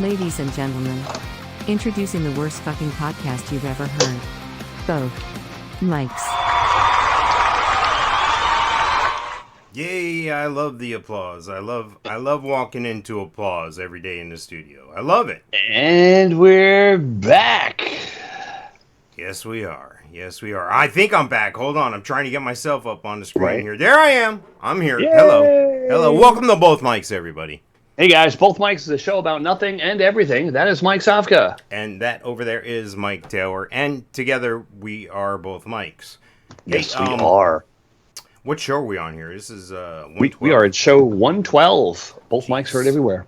Ladies and gentlemen, introducing the worst fucking podcast you've ever heard. Both Mikes. Yay, I love the applause. I love walking into applause every day in the studio. I love it. And we're back. Yes, we are. Yes, we are. I think I'm back. Hold on. I'm trying to get myself up on the screen Right. here. There I am. I'm here. Yay! Hello. Welcome to Both Mics, everybody. Hey guys, Both Mics is a show about nothing and everything. That is Mike Sofka. And that over there is Mike Taylor. And together we are Both Mics. Yes, Hey, we are. What show are we on here? This is We are at show 112. Both Mics heard everywhere.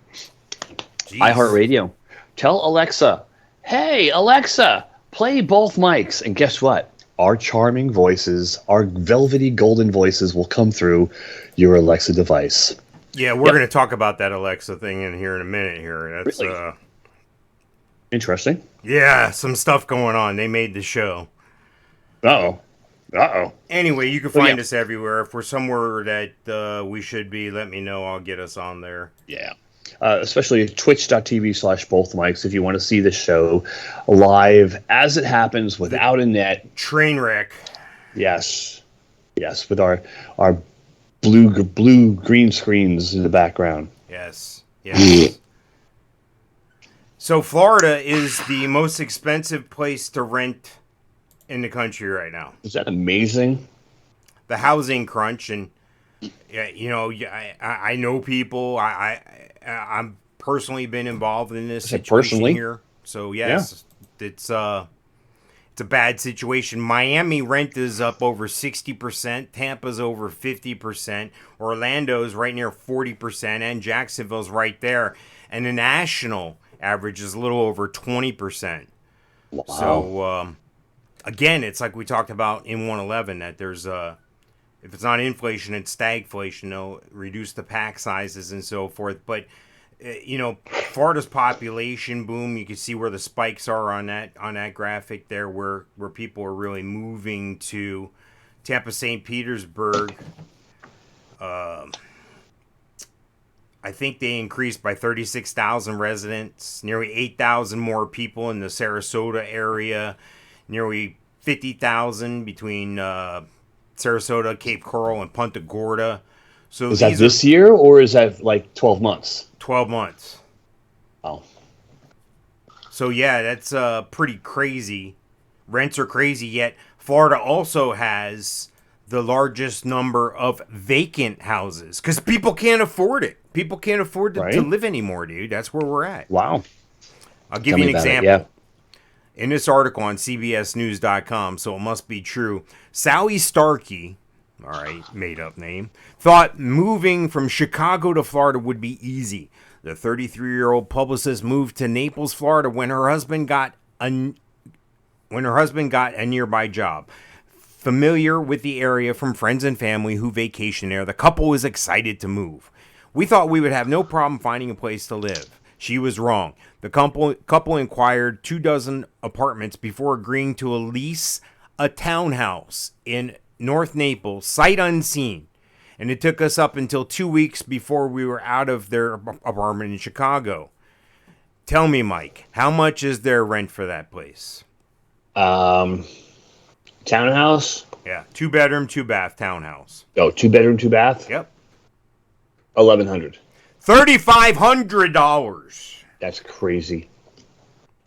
Jeez. iHeartRadio. Tell Alexa, hey Alexa, play Both Mics. And guess what? Our charming voices, our velvety golden voices will come through your Alexa device. Yeah, we're going to talk about that Alexa thing in here in a minute here. That's Really? Interesting. yeah, some stuff going on. They made the show. Uh-oh. Anyway, you can find us everywhere. If we're somewhere that we should be, let me know. I'll get us on there. Yeah. Especially twitch.tv/bothmics if you want to see the show live as it happens without a net. Train wreck. Yes, with our blue green screens in the background. Yes. So Florida is the most expensive place to rent in the country right now. Is that amazing? The housing crunch, and I know people. I'm personally been involved in this situation here. So yes, it's a bad situation. Miami rent is up over 60%. Tampa's over 50%. Orlando's right near 40%, and Jacksonville's right there. And the national average is a little over 20%. Wow. So again, it's like we talked about in 111 that there's if it's not inflation, it's stagflation. They'll reduce the pack sizes and so forth. But Florida's population boom. You can see where the spikes are on that graphic there, where people are really moving to Tampa, St. Petersburg. I think they increased by 36,000 residents, nearly 8,000 more people in the Sarasota area, nearly 50,000 between Sarasota, Cape Coral, and Punta Gorda. So is that this year, or is that like 12 months? 12 months. Oh. So yeah, that's pretty crazy. Rents are crazy, yet Florida also has the largest number of vacant houses because people can't afford it. People can't afford to live anymore, dude. That's where we're at. Wow. I'll give you an example. In this article on CBSNews.com, so it must be true, Sally Starkey, all right, made-up name, thought moving from Chicago to Florida would be easy. The 33-year-old publicist moved to Naples, Florida, when her husband got a nearby job. Familiar with the area from friends and family who vacation there, the couple was excited to move. We thought we would have no problem finding a place to live. She was wrong. The couple inquired 24 apartments before agreeing to lease a townhouse in North Naples, sight unseen. And it took us up until 2 weeks before we were out of their apartment in Chicago. Tell me, Mike, how much is their rent for that place? Townhouse? Yeah, 2-bedroom, 2-bath townhouse. Oh, 2-bedroom, 2-bath? Yep. $1,100. $3,500. That's crazy.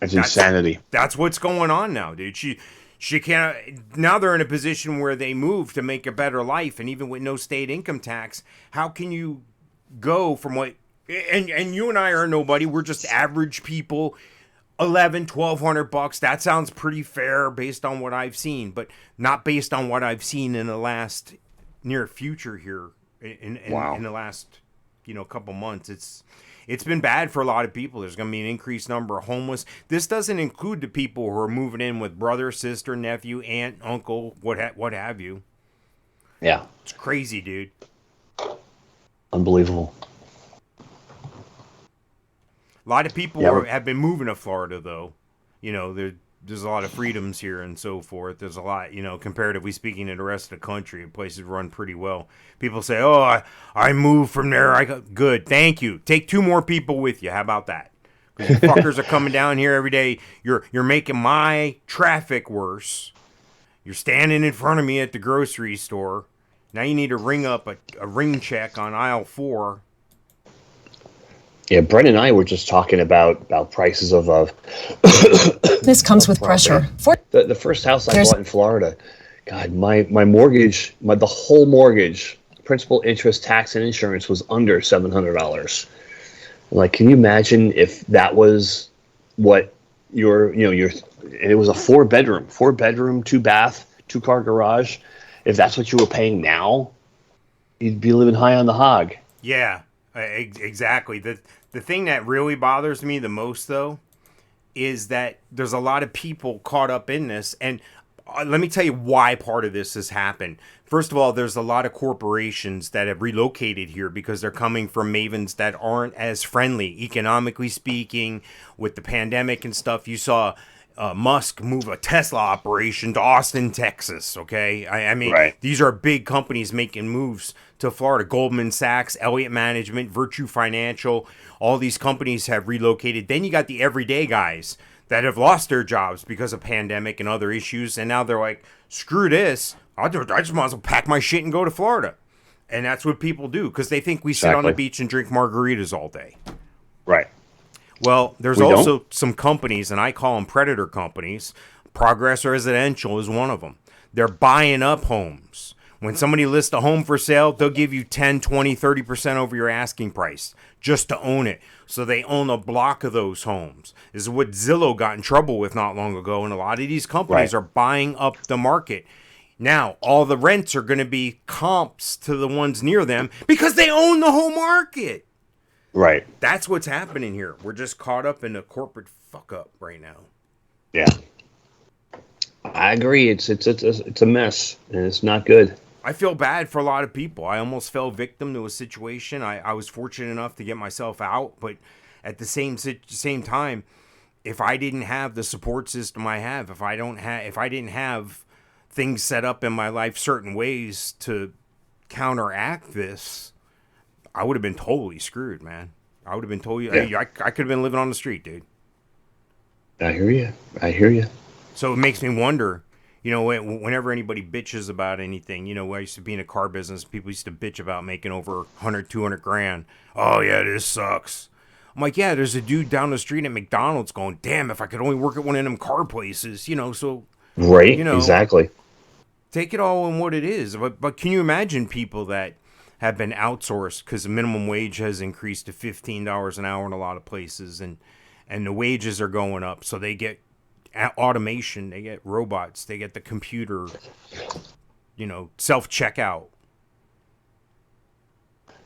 That's insanity. That's what's going on now, dude. She can't. Now they're in a position where they move to make a better life, and even with no state income tax, how can you go from what? And you and I are nobody. We're just average people. $1,100-$1,200. That sounds pretty fair based on what I've seen, but not based on what I've seen in the last near future here. In the last couple months, it's been bad for a lot of people. There's going to be an increased number of homeless. This doesn't include the people who are moving in with brother, sister, nephew, aunt, uncle, what have you. Yeah. It's crazy, dude. Unbelievable. A lot of people have been moving to Florida, though. There's a lot of freedoms here and so forth. There's a lot, comparatively speaking, in the rest of the country, places run pretty well. People say, oh, I moved from there. Good. Thank you. Take 2 more people with you. How about that? Because you fuckers are coming down here every day. You're making my traffic worse. You're standing in front of me at the grocery store. Now you need to ring up a ring check on aisle 4. Yeah, Brent and I were just talking about prices of This comes with pressure. the first house I bought in Florida. God, my mortgage, the whole mortgage, principal, interest, tax, and insurance was under $700. Like, can you imagine if that was what and it was a 4-bedroom, 2-bath, 2-car garage. If that's what you were paying now, you'd be living high on the hog. Yeah, exactly. The thing that really bothers me the most, though, is that there's a lot of people caught up in this. And let me tell you why part of this has happened. First of all, there's a lot of corporations that have relocated here because they're coming from mavens that aren't as friendly, economically speaking, with the pandemic and stuff. You saw Musk move a Tesla operation to Austin, Texas, okay? I mean, right. These are big companies making moves to Florida. Goldman Sachs, Elliott Management, Virtue Financial, all these companies have relocated. Then you got the everyday guys that have lost their jobs because of pandemic and other issues, and now they're like, screw this, I just might as well pack my shit and go to Florida. And that's what people do, because they think we sit on the beach and drink margaritas all day. Right. Well, there's also some companies, and I call them predator companies. Progress Residential is one of them. They're buying up homes. When somebody lists a home for sale, they'll give you 10, 20, 30% over your asking price just to own it. So they own a block of those homes. This is what Zillow got in trouble with not long ago, and a lot of these companies are buying up the market. Now, all the rents are going to be comps to the ones near them because they own the whole market. Right. That's what's happening here. We're just caught up in a corporate fuck up right now. Yeah. I agree. It's a mess, and it's not good. I feel bad for a lot of people. I almost fell victim to a situation. I was fortunate enough to get myself out, but at the same time, if I didn't have the support system I have, if I didn't have things set up in my life certain ways to counteract this, I would have been totally screwed, man. I would have been totally. I could have been living on the street, dude. I hear you. So it makes me wonder, whenever anybody bitches about anything, I used to be in a car business. People used to bitch about making over 100, 200 grand. Oh, yeah, this sucks. I'm like, yeah, there's a dude down the street at McDonald's going, damn, if I could only work at one of them car places, so. Right, exactly. Take it all in what it is. But can you imagine people that have been outsourced because the minimum wage has increased to $15 an hour in a lot of places, and the wages are going up, so they get automation, they get robots, they get the computer, self-checkout.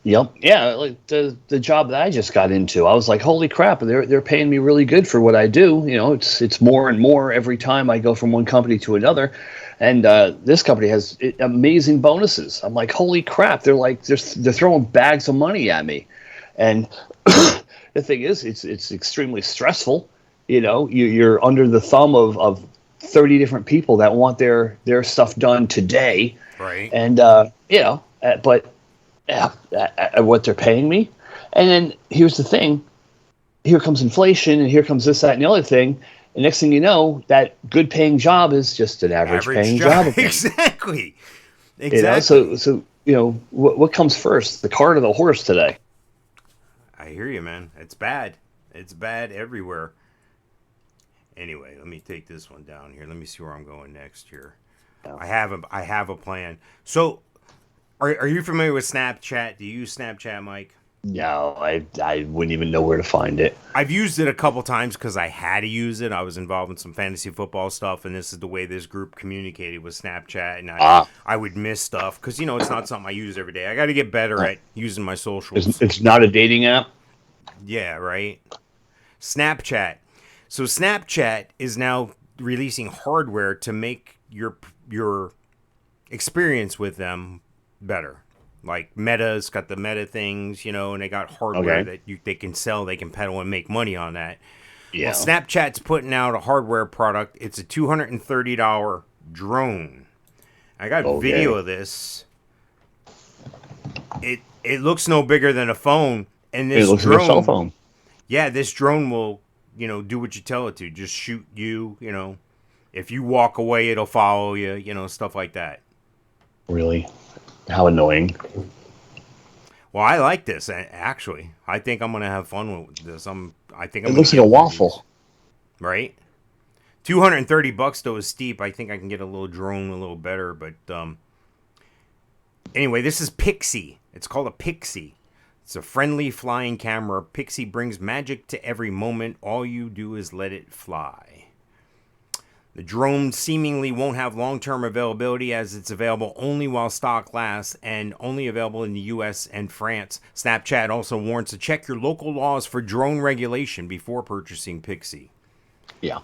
Yep. Yeah, like the job that I just got into, I was like, holy crap, they're paying me really good for what I do. It's more and more every time I go from one company to another. And this company has amazing bonuses. I'm like, holy crap, they're throwing bags of money at me. And the thing is, it's extremely stressful. You're under the thumb of 30 different people that want their stuff done today. Right. And, what they're paying me. And then here's the thing. Here comes inflation, and here comes this, that, and the other thing. And next thing you know, that good paying job is just an average paying job again. Exactly. So what comes first, the cart or the horse today? I hear you, man. It's bad. It's bad everywhere. Anyway, let me take this one down here. Let me see where I'm going next here. Yeah. I have a plan. So, are you familiar with Snapchat? Do you use Snapchat, Mike? No, I wouldn't even know where to find it. I've used it a couple times because I had to use it. I was involved in some fantasy football stuff, and this is the way this group communicated with Snapchat. And I would miss stuff because, it's not something I use every day. I got to get better at using my socials. It's not a dating app? Yeah, right? Snapchat. So Snapchat is now releasing hardware to make your experience with them better. Like Meta's got the Meta things, and they got hardware that they can sell, they can peddle and make money on that. Yeah. Well, Snapchat's putting out a hardware product. It's a $230 drone. I got a video of this. It looks no bigger than a phone, and this it looks drone, like a cell phone. Yeah, this drone will do what you tell it to. Just shoot you, If you walk away, it'll follow you, stuff like that. Really? How annoying. Well, I like this, actually. I think I'm going to have fun with this. It looks like a waffle. Right? $230 though is steep. I think I can get a little drone a little better, but anyway, this is Pixy. It's called a Pixy. It's a friendly flying camera. Pixy brings magic to every moment. All you do is let it fly. The drone seemingly won't have long-term availability as it's available only while stock lasts and only available in the US and France. Snapchat also warns to check your local laws for drone regulation before purchasing Pixy. Yeah.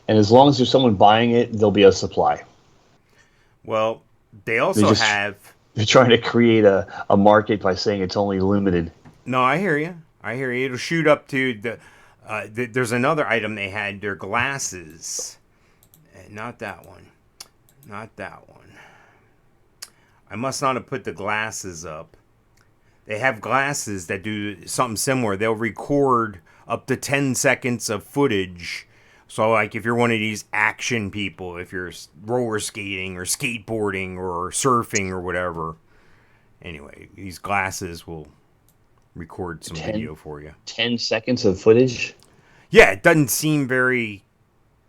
And as long as there's someone buying it, there'll be a supply. Well, they also have... They're trying to create a market by saying it's only limited. No, I hear you. It'll shoot up to there's another item they had, their glasses. Not that one. I must not have put the glasses up. They have glasses that do something similar. They'll record up to 10 seconds of footage. So, like, if you're one of these action people, if you're roller skating or skateboarding or surfing or whatever. Anyway, these glasses will record some video for you. 10 seconds of footage? Yeah, it doesn't seem very...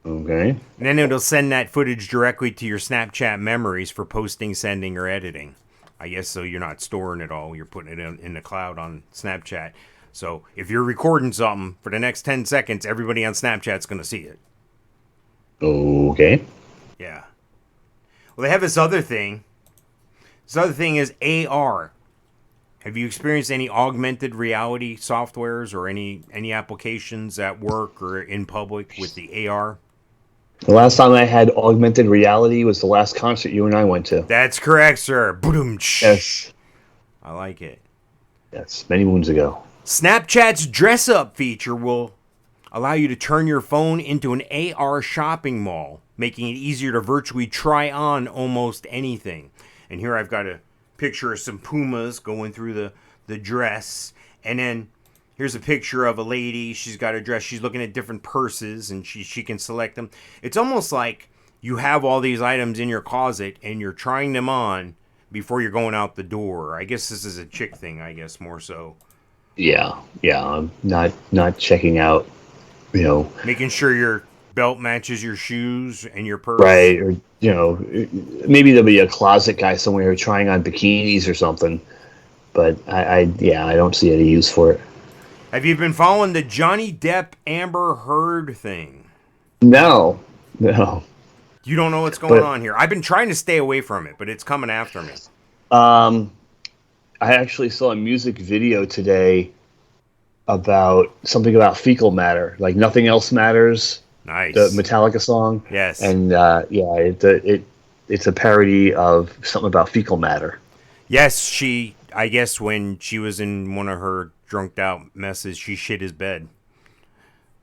Okay. And then it'll send that footage directly to your Snapchat memories for posting, sending, or editing. I guess so you're not storing it all. You're putting it in the cloud on Snapchat. So if you're recording something for the next 10 seconds, everybody on Snapchat's going to see it. Okay. Yeah. Well, they have this other thing. This other thing is AR. Have you experienced any augmented reality softwares or any applications at work or in public with the AR? The last time I had augmented reality was the last concert you and I went to. That's correct, sir. Boom. Yes. I like it. Yes, many moons ago. Snapchat's dress up feature will allow you to turn your phone into an AR shopping mall, making it easier to virtually try on almost anything. And here I've got a picture of some Pumas going through the dress, and then here's a picture of a lady. She's got a dress. She's looking at different purses, and she can select them. It's almost like you have all these items in your closet, and you're trying them on before you're going out the door. I guess this is a chick thing, I guess, more so. Yeah. I'm not checking out, Making sure your belt matches your shoes and your purse. Right, or, maybe there'll be a closet guy somewhere trying on bikinis or something. But I don't see any use for it. Have you been following the Johnny Depp Amber Heard thing? No. You don't know what's going on here. I've been trying to stay away from it, but it's coming after me. I actually saw a music video today about something about fecal matter, like Nothing Else Matters. Nice. The Metallica song. Yes. And it's a parody of something about fecal matter. Yes, I guess when she was in one of her drunked out messes, she shit his bed.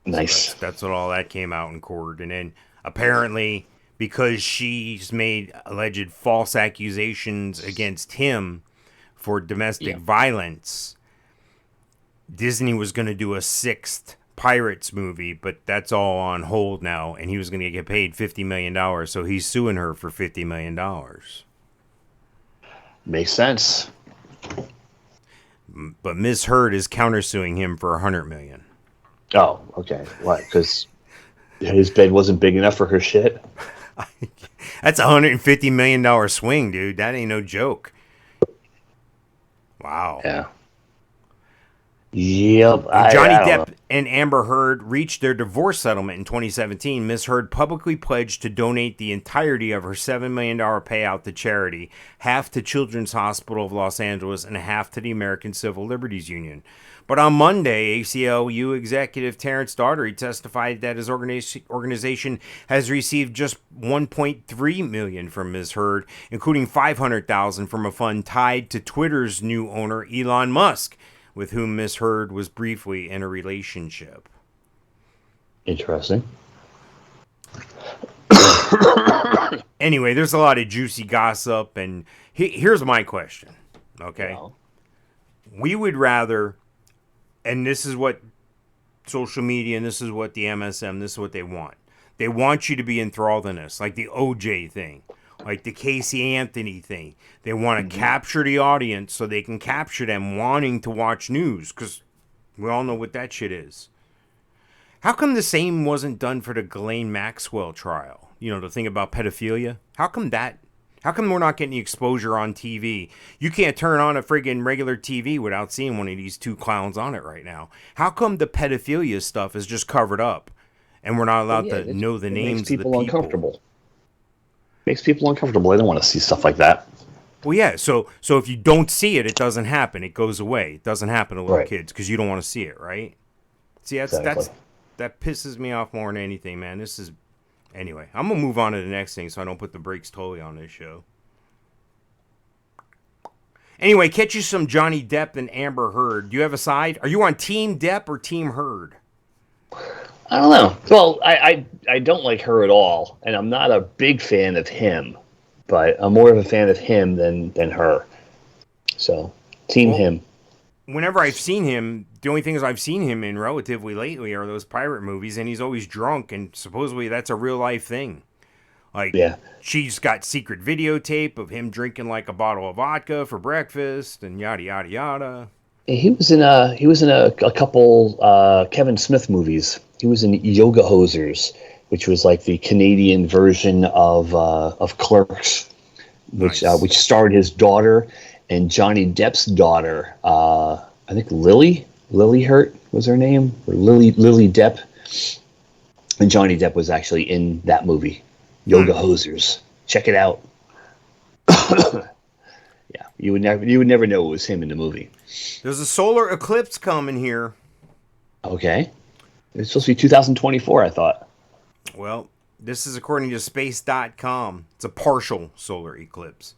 Nice. So that's what all that came out in court. And then apparently, because she's made alleged false accusations against him for domestic violence, Disney was going to do a 6th Pirates movie, but that's all on hold now, and he was going to get paid $50 million, so he's suing her for $50 million. Makes sense. But Ms. Heard is countersuing him for $100 million. Oh, okay. What? Because his bed wasn't big enough for her shit? That's a $150 million swing, dude. That ain't no joke. Wow. Yeah. Yep. Johnny Depp and Amber Heard reached their divorce settlement in 2017. Ms. Heard publicly pledged to donate the entirety of her $7 million payout to charity, half to Children's Hospital of Los Angeles and half to the American Civil Liberties Union. But on Monday, ACLU executive Terrence Daugherty testified that his organization has received just $1.3 million from Ms. Heard, including $500,000 from a fund tied to Twitter's new owner, Elon Musk, with whom Ms. Heard was briefly in a relationship. Interesting. Anyway, there's a lot of juicy gossip, and here's my question, okay? Well. We would rather, and this is what social media, and this is what the MSM, this is what they want. They want you to be enthralled in this, like the OJ thing, like the Casey Anthony thing. They want to capture the audience so they can capture them wanting to watch news, because we all know what that shit is. How come the same wasn't done for the Ghislaine Maxwell trial? You know, the thing about pedophilia? How come we're not getting the exposure on TV? You can't turn on a friggin' regular TV without seeing one of these two clowns on it right now. How come the pedophilia stuff is just covered up and we're not allowed to know the names of the people? Uncomfortable. Makes people uncomfortable. They don't want to see stuff like that. Well, yeah. So if you don't see it, it doesn't happen. It goes away. It doesn't happen to little kids because you don't want to see it, right? See, that pisses me off more than anything, man. Anyway, I'm going to move on to the next thing so I don't put the brakes totally on this show. Anyway, catch you some Johnny Depp and Amber Heard. Do you have a side? Are you on Team Depp or Team Heard? I don't know. Well, I don't like her at all, and I'm not a big fan of him, but I'm more of a fan of him than her. So, Team him. Whenever I've seen him, the only things I've seen him in relatively lately are those pirate movies, and he's always drunk, and supposedly that's a real life thing. Like, she's got secret videotape of him drinking like a bottle of vodka for breakfast, and yada yada yada. He was in a couple Kevin Smith movies. He was in Yoga Hosers, which was like the Canadian version of Clerks, which starred his daughter and Johnny Depp's daughter. I think Lily Hurt was her name, or Lily Depp, and Johnny Depp was actually in that movie, Yoga Hosers. Check it out. Yeah, you would never know it was him in the movie. There's a solar eclipse coming here. Okay. It's supposed to be 2024, I thought. Well, this is according to space.com. It's a partial solar eclipse.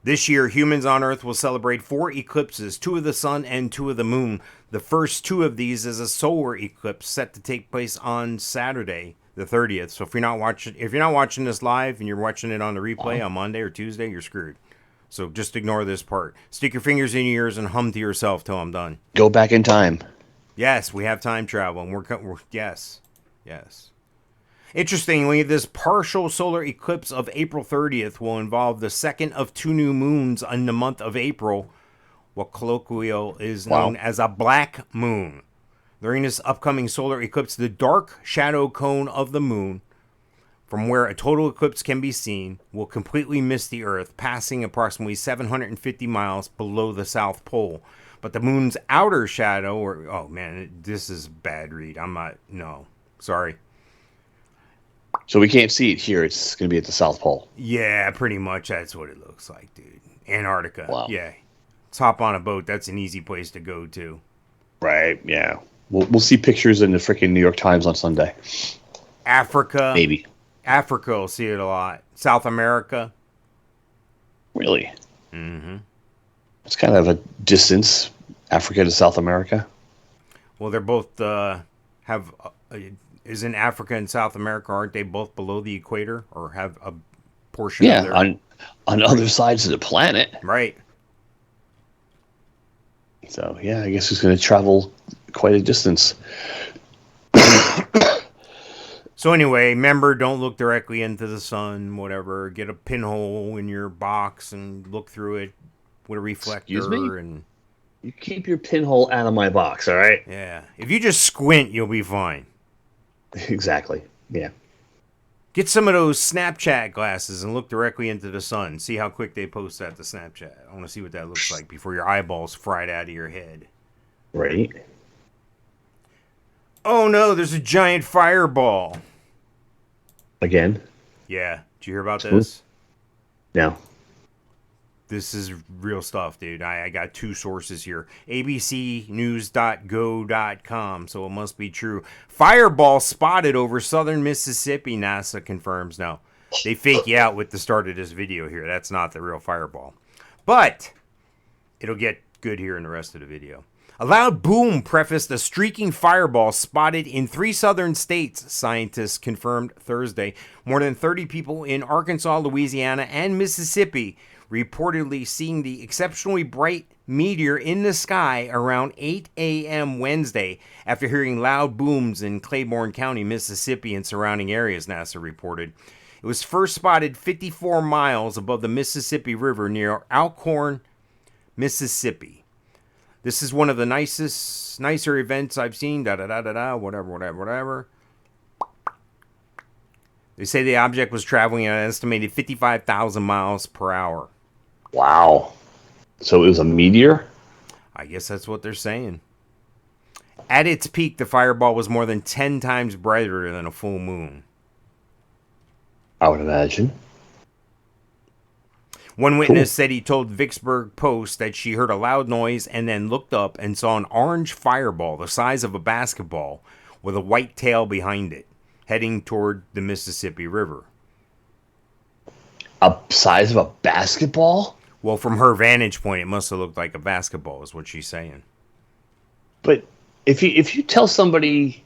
This year, humans on Earth will celebrate 4 eclipses, 2 of the sun and 2 of the moon. The first 2 of these is a solar eclipse set to take place on Saturday, the 30th. So if you're not watching this live and you're watching it on the replay on Monday or Tuesday, you're screwed. So just ignore this part. Stick your fingers in your ears and hum to yourself till I'm done. Go back in time. Yes, we have time travel, and we're yes. Interestingly, this partial solar eclipse of April 30th will involve the second of 2 new moons in the month of April, what colloquial is known as a black moon. During this upcoming solar eclipse, the dark shadow cone of the moon, from where a total eclipse can be seen, will completely miss the Earth, passing approximately 750 miles below the South Pole. But the moon's outer shadow, this is a bad read. Sorry. So we can't see it here. It's going to be at the South Pole. Yeah, pretty much that's what it looks like, dude. Antarctica. Wow. Yeah. Let's hop on a boat. That's an easy place to go to. Right, yeah. We'll see pictures in the freaking New York Times on Sunday. Africa. Maybe. Africa will see it a lot. South America. Really? Mm-hmm. It's kind of a distance, Africa to South America. Well, they're both isn't Africa and South America, aren't they both below the equator or have a portion of their... on other sides of the planet. Right. So, yeah, I guess it's going to travel quite a distance. So anyway, remember, don't look directly into the sun, whatever. Get a pinhole in your box and look through it with a reflector. Excuse me? And you keep your pinhole out of my box, all right? Yeah. If you just squint, you'll be fine. Exactly. Yeah. Get some of those Snapchat glasses and look directly into the sun. See how quick they post that to Snapchat. I want to see what that looks like before your eyeballs fried out of your head. Right. Oh no, there's a giant fireball. Again? Yeah. Did you hear about this? No. This is real stuff, dude. I got 2 sources here. abcnews.go.com, so it must be true. Fireball spotted over southern Mississippi, NASA confirms. No, they fake you out with the start of this video here. That's not the real fireball. But it'll get good here in the rest of the video. A loud boom prefaced a streaking fireball spotted in 3 southern states, scientists confirmed Thursday. More than 30 people in Arkansas, Louisiana, and Mississippi reportedly seeing the exceptionally bright meteor in the sky around 8 a.m. Wednesday after hearing loud booms in Claiborne County, Mississippi and surrounding areas, NASA reported. It was first spotted 54 miles above the Mississippi River near Alcorn, Mississippi. This is one of the nicer events I've seen, whatever. They say the object was traveling at an estimated 55,000 miles per hour. Wow. So it was a meteor? I guess that's what they're saying. At its peak, the fireball was more than 10 times brighter than a full moon. I would imagine. One witness said he told Vicksburg Post that she heard a loud noise and then looked up and saw an orange fireball the size of a basketball with a white tail behind it, heading toward the Mississippi River. A size of a basketball? Well, from her vantage point, it must have looked like a basketball, is what she's saying. But if you tell somebody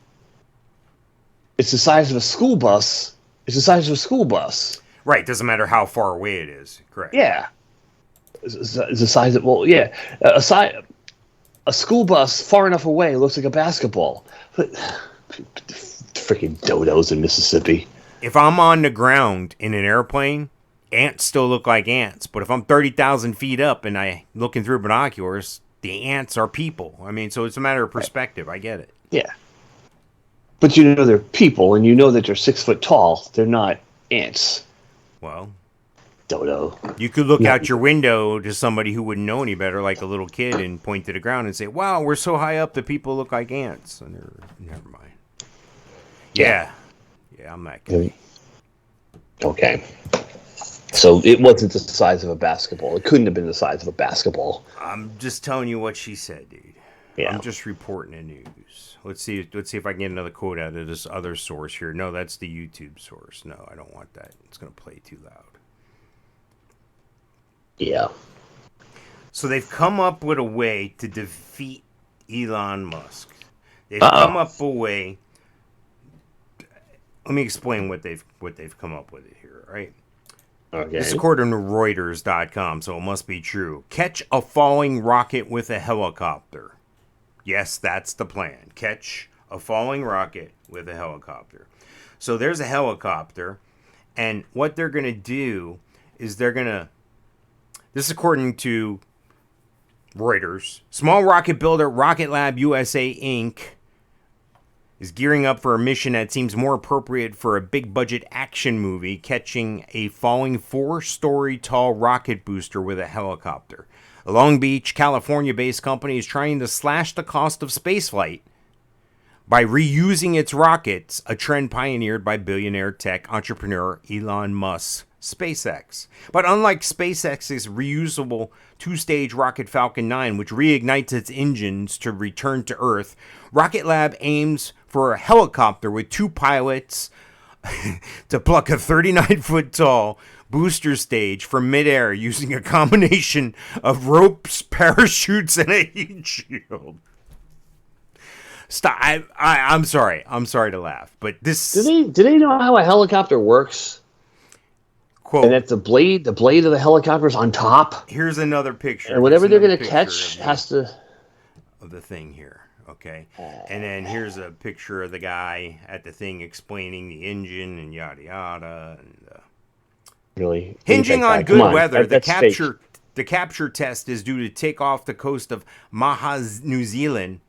it's the size of a school bus, it's the size of a school bus. Right, doesn't matter how far away it is. Correct. Yeah. It's the size of, well, yeah. A school bus far enough away looks like a basketball. But freaking dodos in Mississippi. If I'm on the ground in an airplane, ants still look like ants. But if I'm 30,000 feet up and I looking through binoculars, the ants are people. I mean, so it's a matter of perspective. I get it. Yeah. But you know they're people, and you know that they're 6 foot tall. They're not ants. Well, dodo. You could look out your window to somebody who wouldn't know any better, like a little kid, and point to the ground and say, wow, we're so high up that people look like ants. And never mind. Yeah, I'm that guy. Okay. So it wasn't the size of a basketball. It couldn't have been the size of a basketball. I'm just telling you what she said, dude. Yeah. I'm just reporting the news. Let's see if I can get another quote out of this other source here. No, that's the YouTube source. No, I don't want that. It's going to play too loud. Yeah. So they've come up with a way to defeat Elon Musk. They've come up with a way. Let me explain what they've come up with here, right? Okay. This is according to Reuters.com, so it must be true. Catch a falling rocket with a helicopter. Yes, that's the plan. Catch a falling rocket with a helicopter. So there's a helicopter, and what they're going to do is this is according to Reuters, small rocket builder Rocket Lab USA Inc. is gearing up for a mission that seems more appropriate for a big-budget action movie, catching a falling 4-story tall rocket booster with a helicopter. A Long Beach, California-based company is trying to slash the cost of spaceflight by reusing its rockets, a trend pioneered by billionaire tech entrepreneur Elon Musk, SpaceX. But unlike SpaceX's reusable 2-stage rocket Falcon 9, which reignites its engines to return to Earth, Rocket Lab aims for a helicopter with 2 pilots to pluck a 39-foot tall booster stage from midair using a combination of ropes, parachutes, and a heat shield. Stop! I'm sorry. I'm sorry to laugh, but this. Do they know how a helicopter works? Quote, and that the blade of the helicopter is on top. Here's another picture. And whatever they're going to catch has to. Of the thing here, okay? And then here's a picture of the guy at the thing explaining the engine and yada yada. And really hinging on good weather, the capture test is due to take off the coast of Maha, New Zealand,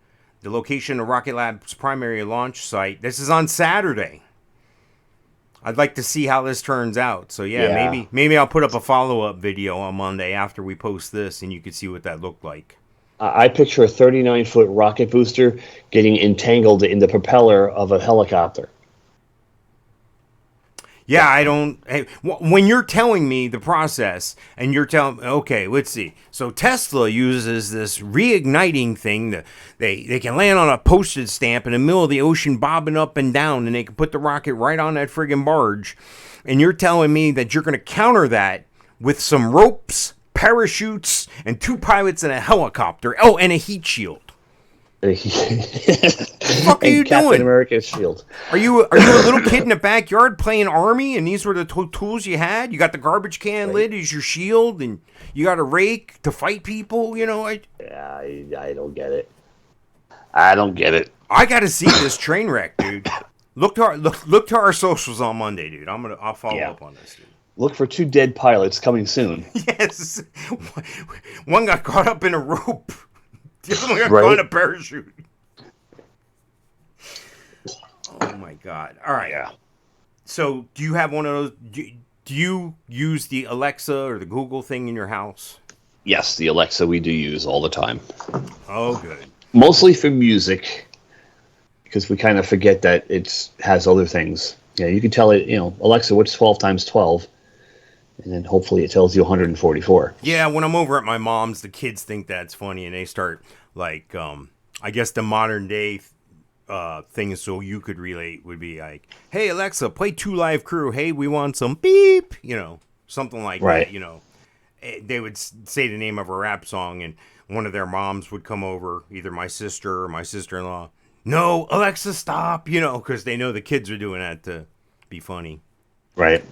the location of Rocket Lab's primary launch site. This is on Saturday. I'd like to see how this turns out. So maybe I'll put up a follow-up video on Monday after we post this, and you can see what that looked like. I picture a 39-foot rocket booster getting entangled in the propeller of a helicopter. Yeah, I don't. Hey, when you're telling me the process, and you're telling, okay, let's see. So Tesla uses this reigniting thing that they can land on a postage stamp in the middle of the ocean, bobbing up and down, and they can put the rocket right on that friggin' barge. And you're telling me that you're going to counter that with some ropes, parachutes, and 2 pilots and a helicopter. Oh, and a heat shield. Fuck are you Captain doing? America's shield. Are you a little kid in the backyard playing army, and these were the tools you had? You got the garbage can lid as your shield, and you got a rake to fight people. Yeah, I don't get it. I don't get it. I got to see this train wreck, dude. Look to our socials on Monday, dude. I'll follow up on this, dude. Look for 2 dead pilots coming soon. Yes, one got caught up in a rope. The other one got caught in a parachute. Oh my god! All right. Yeah. So, do you have one of those? Do you use the Alexa or the Google thing in your house? Yes, the Alexa we do use all the time. Oh, good. Mostly for music, because we kind of forget that it has other things. Yeah, you can tell it, Alexa, what's 12 times 12? And then hopefully it tells you 144. Yeah, when I'm over at my mom's, the kids think that's funny, and they start, like, I guess the modern day thing, so you could relate, would be like, hey, Alexa, play 2 Live Crew. Hey, we want some beep, something like that, They would say the name of a rap song, and one of their moms would come over, either my sister or my sister-in-law. No, Alexa, stop, because they know the kids are doing that to be funny. Right.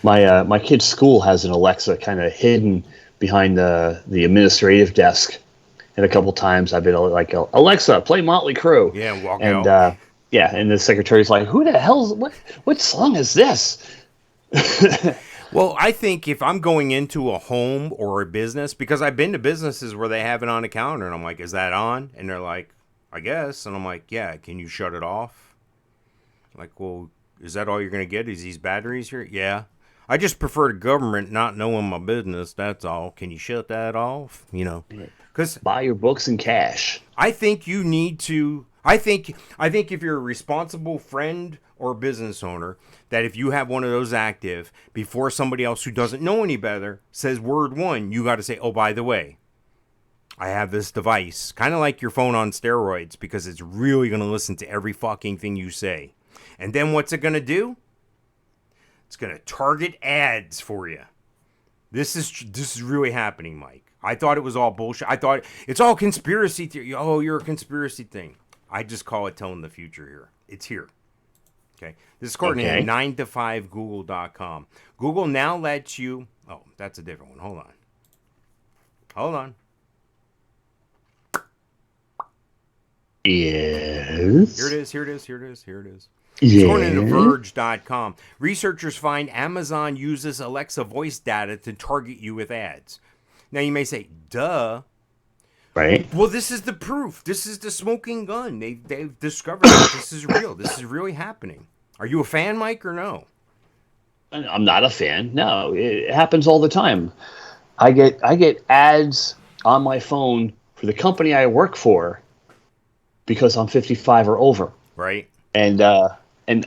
My kid's school has an Alexa kind of hidden behind the administrative desk. And a couple times I've been like, Alexa, play Motley Crue. Yeah, walk and, out. and the secretary's like, who the hell's, what song is this? Well, I think if I'm going into a home or a business, because I've been to businesses where they have it on a counter, and I'm like, is that on? And they're like, I guess. And I'm like, yeah, can you shut it off? Like, well, is that all you're going to get? Is these batteries here? Yeah. I just prefer the government not knowing my business, that's all. Can you shut that off? Because buy your books in cash. I think you need to. I think if you're a responsible friend or business owner, that if you have one of those active, before somebody else who doesn't know any better says word one, you got to say, oh, by the way, I have this device, kind of like your phone on steroids, because it's really going to listen to every fucking thing you say. And then what's it going to do? It's going to target ads for you. This is really happening, Mike. I thought it was all bullshit. I thought it's all conspiracy theory. Oh, you're a conspiracy thing. I just call it telling the future here. It's here. Okay. This is according to 9to5google.com. Google now lets you. Oh, that's a different one. Hold on. Yes. Here it is. Yeah. According to Verge.com, researchers find Amazon uses Alexa voice data to target you with ads. Now you may say, duh. Right. Well, this is the proof. This is the smoking gun. They've discovered that this is real. This is really happening. Are you a fan, Mike, or no? I'm not a fan. No, it happens all the time. I get ads on my phone for the company I work for because I'm 55 or over. Right. And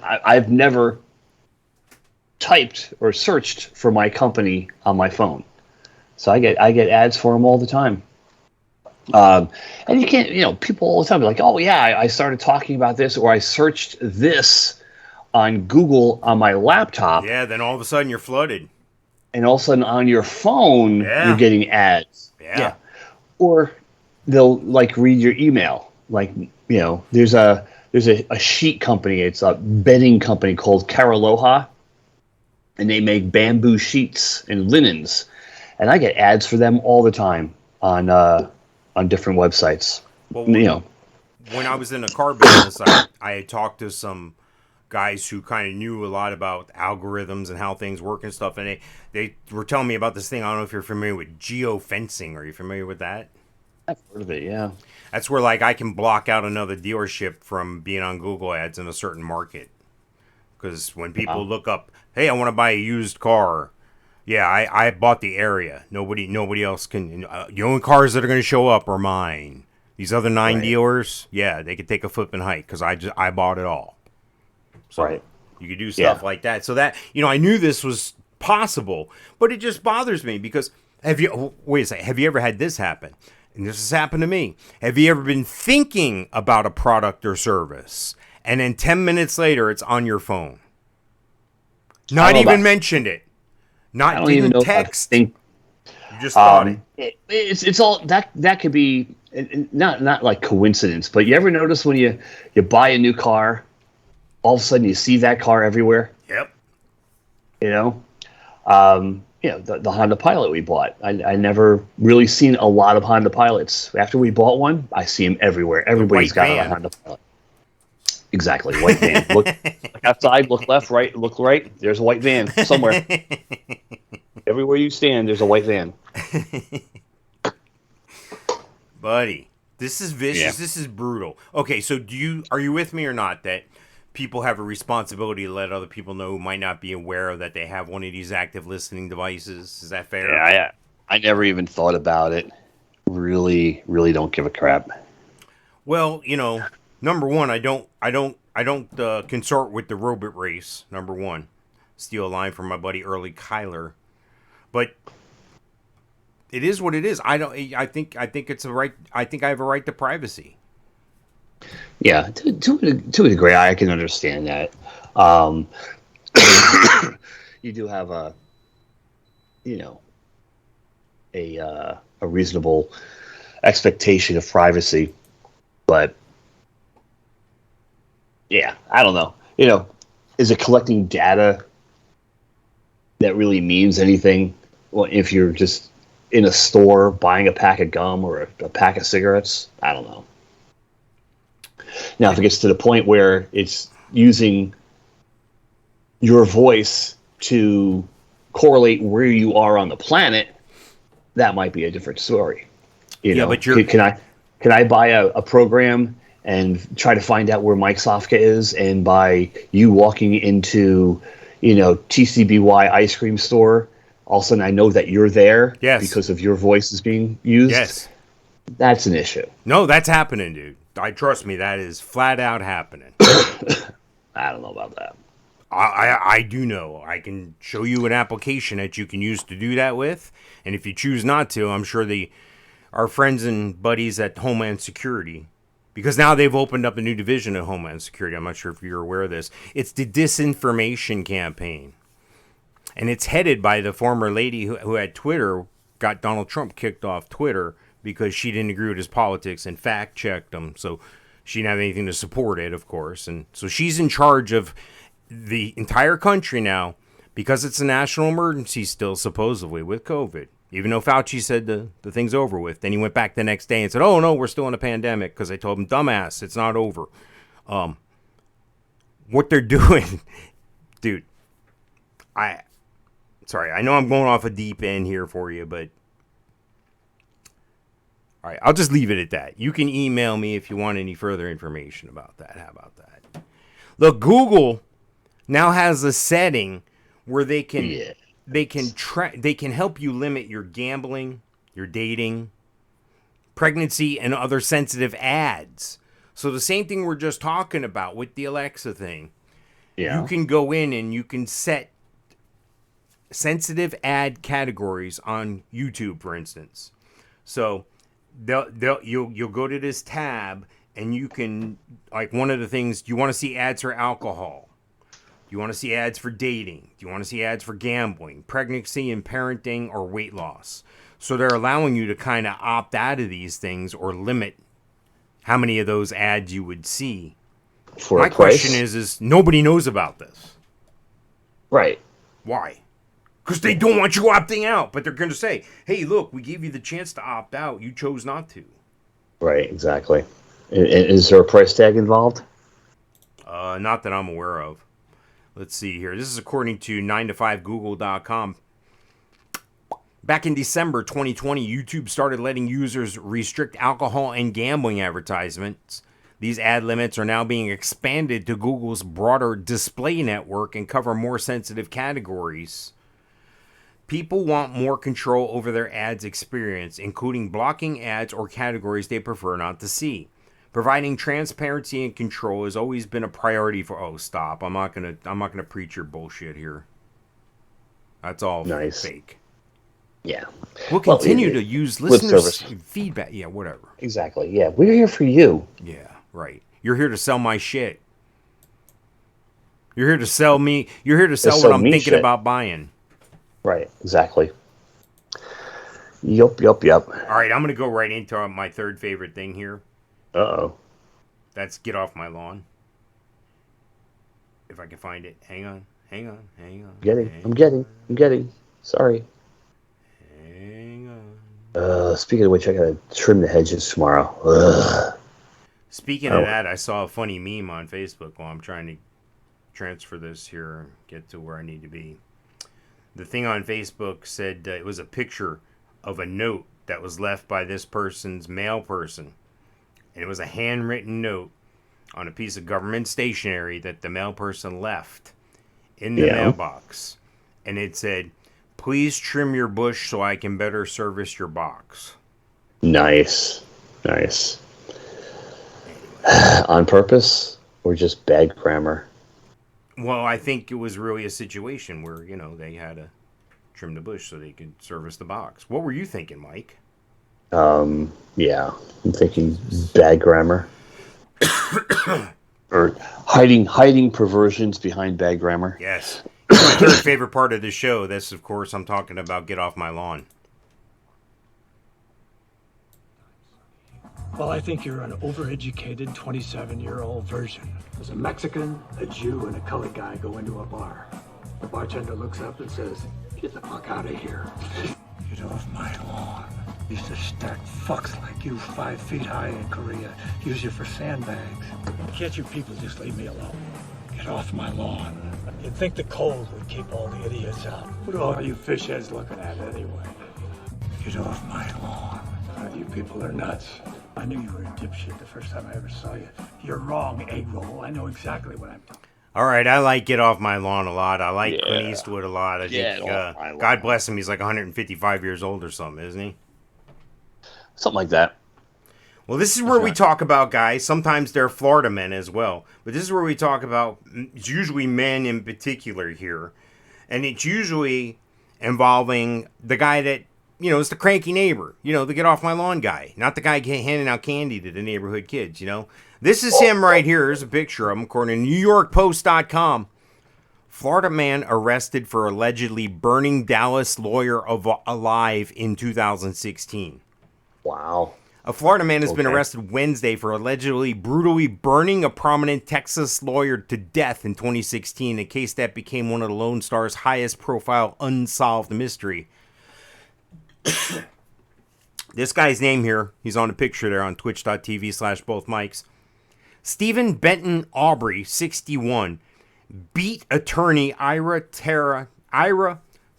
I've never typed or searched for my company on my phone, so I get ads for them all the time. And you can't, people all the time be like, oh yeah, I started talking about this, or I searched this on Google on my laptop. Yeah. Then all of a sudden you're flooded. And all of a sudden on your phone, Yeah. You're getting ads. Yeah. Or they'll read your email. There's a sheet company. It's a bedding company called Caraloha, and they make bamboo sheets and linens. And I get ads for them all the time on different websites. Well, when I was in the car business, I had talked to some guys who kind of knew a lot about algorithms and how things work and stuff, and they were telling me about this thing. I don't know if you're familiar with geofencing. Are you familiar with that? I've heard of it, yeah. That's where I can block out another dealership from being on Google ads in a certain market. Because when people look up, hey, I want to buy a used car. Yeah, I bought the area. Nobody else can. The only cars that are going to show up are mine. These other 9 dealers, yeah, they could take a flipping hike because I bought it all. So right. You could do stuff like that. So that, I knew this was possible, but it just bothers me because wait a second, have you ever had this happen? And this has happened to me. Have you ever been thinking about a product or service, and then 10 minutes later, it's on your phone? Not even mentioned it. Not I don't even know text. Think. You just thought it. It's all that could be and not like coincidence, but you ever notice when you buy a new car, all of a sudden you see that car everywhere? Yep. You know, the Honda Pilot we bought. I never really seen a lot of Honda Pilots. After we bought one, I see them everywhere. Everybody's got a Honda Pilot. Exactly, white van. Look outside, look left, right, look right. There's a white van somewhere. Everywhere you stand, there's a white van. Buddy, this is vicious. Yeah. This is brutal. Okay, so are you with me or not that people have a responsibility to let other people know who might not be aware that they have one of these active listening devices? Is that fair? Yeah, I never even thought about it. Really, really don't give a crap. Well, number one, I don't consort with the robot race. Number one, steal a line from my buddy Early Kyler, but it is what it is. I think it's a right. I think I have a right to privacy. Yeah, to a degree, I can understand that. You do have a reasonable expectation of privacy, but yeah, I don't know. Is it collecting data that really means anything? Well, if you're just in a store buying a pack of gum or a pack of cigarettes, I don't know. Now, if it gets to the point where it's using your voice to correlate where you are on the planet, that might be a different story. But can I buy a program and try to find out where Mike Sofka is, and by you walking into, TCBY ice cream store, all of a sudden I know that you're there because of your voice is being used? Yes. That's an issue. No, that's happening, dude. Trust me, that is flat out happening. I don't know about that. I do know. I can show you an application that you can use to do that with, and if you choose not to, I'm sure our friends and buddies at Homeland Security, because now they've opened up a new division of Homeland Security. I'm not sure if you're aware of this. It's the Disinformation Campaign, and it's headed by the former lady who had Twitter, got Donald Trump kicked off Twitter because she didn't agree with his politics and fact-checked him, so she didn't have anything to support it, of course. And so she's in charge of the entire country now because it's a national emergency still, supposedly, with COVID. Even though Fauci said the thing's over with. Then he went back the next day and said, oh, no, we're still in a pandemic, because I told him, dumbass, it's not over. What they're doing, dude, sorry, I know I'm going off a deep end here for you, but all right, I'll just leave it at that. You can email me if you want any further information about that. How about that? Look, Google now has a setting where they can help you limit your gambling, your dating, pregnancy, and other sensitive ads. So the same thing we're just talking about with the Alexa thing. Yeah. You can go in and you can set sensitive ad categories on YouTube, for instance. So you'll go to this tab and you can, like, one of the things, do you want to see ads for alcohol? Do you want to see ads for dating? Do you want to see ads for gambling, pregnancy and parenting, or weight loss? So they're allowing you to kind of opt out of these things or limit how many of those ads you would see. My question is nobody knows about this. Right. Why? Because they don't want you opting out, but they're going to say, hey, look, we gave you the chance to opt out. You chose not to. Right, exactly. Is there a price tag involved? Not that I'm aware of. Let's see here. This is according to 9to5google.com. Back in December 2020, YouTube started letting users restrict alcohol and gambling advertisements. These ad limits are now being expanded to Google's broader display network and cover more sensitive categories. People want more control over their ads experience, including blocking ads or categories they prefer not to see. Providing transparency and control has always been a priority for. Oh, stop! I'm not gonna preach your bullshit here. That's all fake. Yeah. We'll continue to use listeners' feedback. Yeah, whatever. Exactly. Yeah, we're here for you. Yeah, right. You're here to sell my shit. You're here to sell me. You're here to sell what I'm thinking about buying. Right. Exactly. Yup. All right, I'm going to go right into my third favorite thing here. Uh-oh. That's Get Off My Lawn. If I can find it. Hang on. I'm getting. Sorry. Hang on. Speaking of which, I gotta trim the hedges tomorrow. Ugh. Speaking of that, I saw a funny meme on Facebook while I'm trying to transfer this here and get to where I need to be. The thing on Facebook said it was a picture of a note that was left by this person's mail person. And it was a handwritten note on a piece of government stationery that the mail person left in the mailbox. And it said, "Please trim your bush so I can better service your box." Nice. On purpose or just bad grammar? Well, I think it was really a situation where, they had to trim the bush so they could service the box. What were you thinking, Mike? Yeah. I'm thinking bad grammar. Or hiding perversions behind bad grammar. Yes. It's my third favorite part of the show. This, of course, I'm talking about Get Off My Lawn. Well, I think you're an overeducated 27-year-old virgin. There's a Mexican, a Jew, and a colored guy go into a bar. The bartender looks up and says, "Get the fuck out of here. Get off my lawn. Used to stack fucks like you 5 feet high in Korea. Use you for sandbags. Can't you people just leave me alone? Get off my lawn." You'd think the cold would keep all the idiots out. What are you fish heads looking at anyway? Get off my lawn. You people are nuts. I knew you were a dipshit the first time I ever saw you. You're wrong, egg roll. I know exactly what I'm doing. All right, I like Get Off My Lawn a lot. I like Clint Eastwood a lot. I Get think, off my lawn. God bless him, he's like 155 years old or something, isn't he? Something like that. Well, this is where we talk about guys. Sometimes they're Florida men as well. But this is where we talk about, it's usually men in particular here. And it's usually involving the guy that, is the cranky neighbor. The Get Off My Lawn guy. Not the guy handing out candy to the neighborhood kids, This is him right here. Here's a picture of him, according to NewYorkPost.com. Florida man arrested for allegedly burning Dallas lawyer alive in 2016. Wow. A Florida man has been arrested Wednesday for allegedly brutally burning a prominent Texas lawyer to death in 2016, a case that became one of the Lone Star's highest profile unsolved mystery. This guy's name here, he's on the picture there on twitch.tv/bothmikes. Stephen Benton Aubrey, 61, beat attorney Ira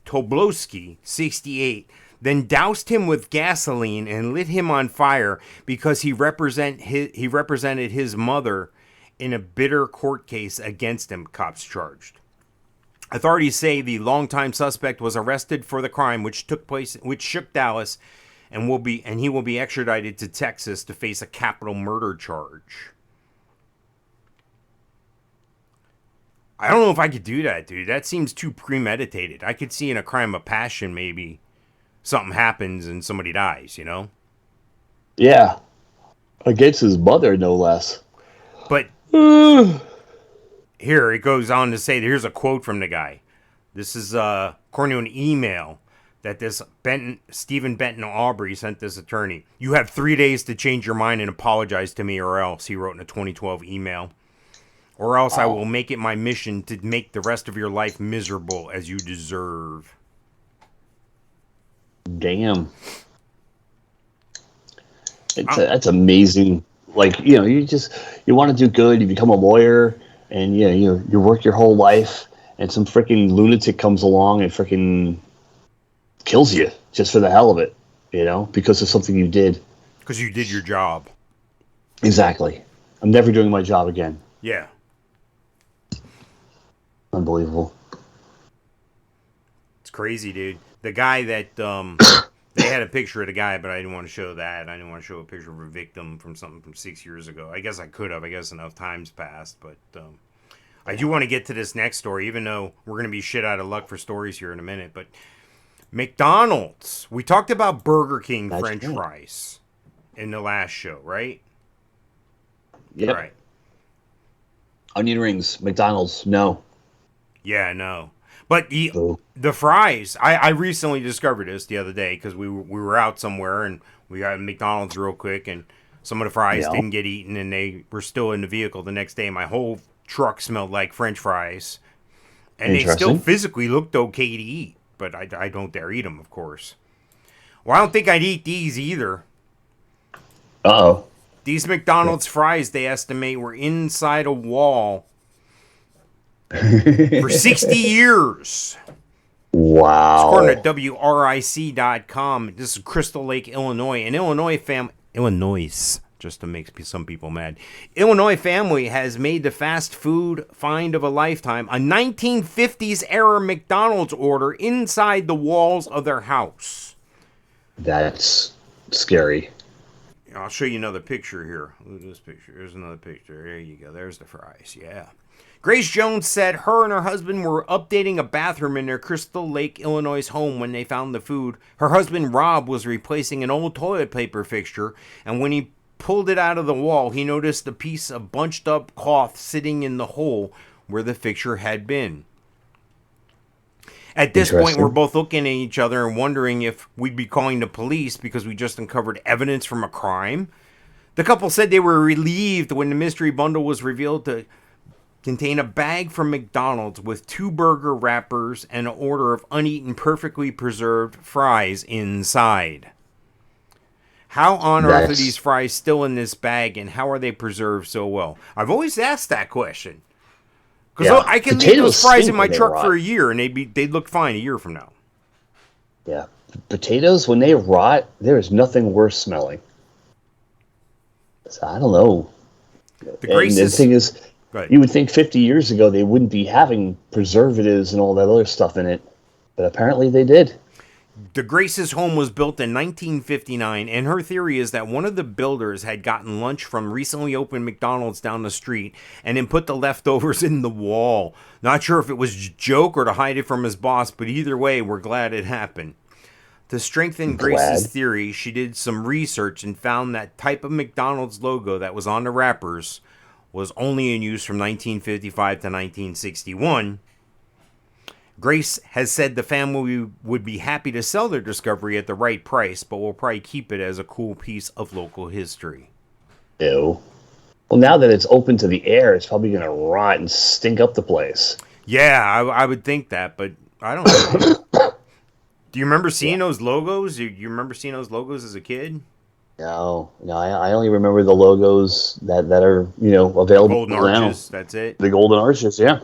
Toblowski, 68, then doused him with gasoline and lit him on fire because he represented his mother in a bitter court case against him, cops charged. Authorities say the longtime suspect was arrested for the crime, which shook Dallas, and he will be extradited to Texas to face a capital murder charge. I don't know if I could do that, dude. That seems too premeditated. I could see in a crime of passion maybe something happens and somebody dies, Yeah. Against his mother, no less. But here it goes on to say, here's a quote from the guy. This is according to an email that this Stephen Benton Aubrey sent this attorney. "You have 3 days to change your mind and apologize to me, or else," he wrote in a 2012 email. "Or else I will make it my mission to make the rest of your life miserable as you deserve." Damn. That's amazing. Like, you want to do good, you become a lawyer, and you work your whole life, and some freaking lunatic comes along and freaking kills you just for the hell of it, because of something you did. Because you did your job. Exactly. I'm never doing my job again. Yeah. Unbelievable. It's crazy, dude. The guy that they had a picture of the guy, but I didn't want to show that. I didn't want to show a picture of a victim from something from 6 years ago. I guess I could have. I guess enough time's passed, but I do want to get to this next story, even though we're going to be shit out of luck for stories here in a minute. But McDonald's. We talked about Burger King French fries in the last show, right? Yep. All right. Onion rings, McDonald's, no. Yeah, no. But Oh. the fries, I recently discovered this the other day because we were out somewhere and we got McDonald's real quick and some of the fries Yeah. didn't get eaten and they were still in the vehicle the next day. My whole truck smelled like French fries. And they still Interesting. physically looked okay to eat, but I don't dare eat them, of course. Well, I don't think I'd eat these either. Uh-oh. These McDonald's fries, they estimate, were inside a wall for 60 years. Wow. According to WRIC.com, this is Crystal Lake, Illinois. An Illinois, just to make some people mad. Illinois family has made the fast food find of a lifetime. A 1950s era McDonald's order inside the walls of their house. That's scary. I'll show you another picture here. Look at this picture. There's another picture. There you go. There's the fries. Yeah. Grace Jones said her and her husband were updating a bathroom in their Crystal Lake, Illinois home when they found the food. Her husband, Rob, was replacing an old toilet paper fixture, and when he pulled it out of the wall, he noticed a piece of bunched up cloth sitting in the hole where the fixture had been. At this point, we're both looking at each other and wondering if we'd be calling the police because we just uncovered evidence from a crime. The couple said they were relieved when the mystery bundle was revealed to contain a bag from McDonald's with 2 burger wrappers and an order of uneaten, perfectly preserved fries inside. How on earth are these fries still in this bag, and how are they preserved so well? I've always asked that question. Because I can leave those fries in my truck for a year, and they'd look fine a year from now. Yeah. Potatoes, when they rot, there is nothing worse smelling. So, I don't know. The thing is, you would think 50 years ago they wouldn't be having preservatives and all that other stuff in it, but apparently they did. The Grace's home was built in 1959, and her theory is that one of the builders had gotten lunch from recently opened McDonald's down the street and then put the leftovers in the wall. Not sure if it was a joke or to hide it from his boss, but either way, we're glad it happened. To strengthen Grace's theory, she did some research and found that type of McDonald's logo that was on the wrappers was only in use from 1955 to 1961. Grace has said the family would be happy to sell their discovery at the right price, but will probably keep it as a cool piece of local history. Ew. Well, now that it's open to the air, it's probably going to rot and stink up the place. Yeah, I would think that, but I don't know. Do you remember seeing those logos? Do you remember seeing those logos as a kid? No, I only remember the logos that are, available Golden now. Arches, that's it. The Golden Arches, yeah.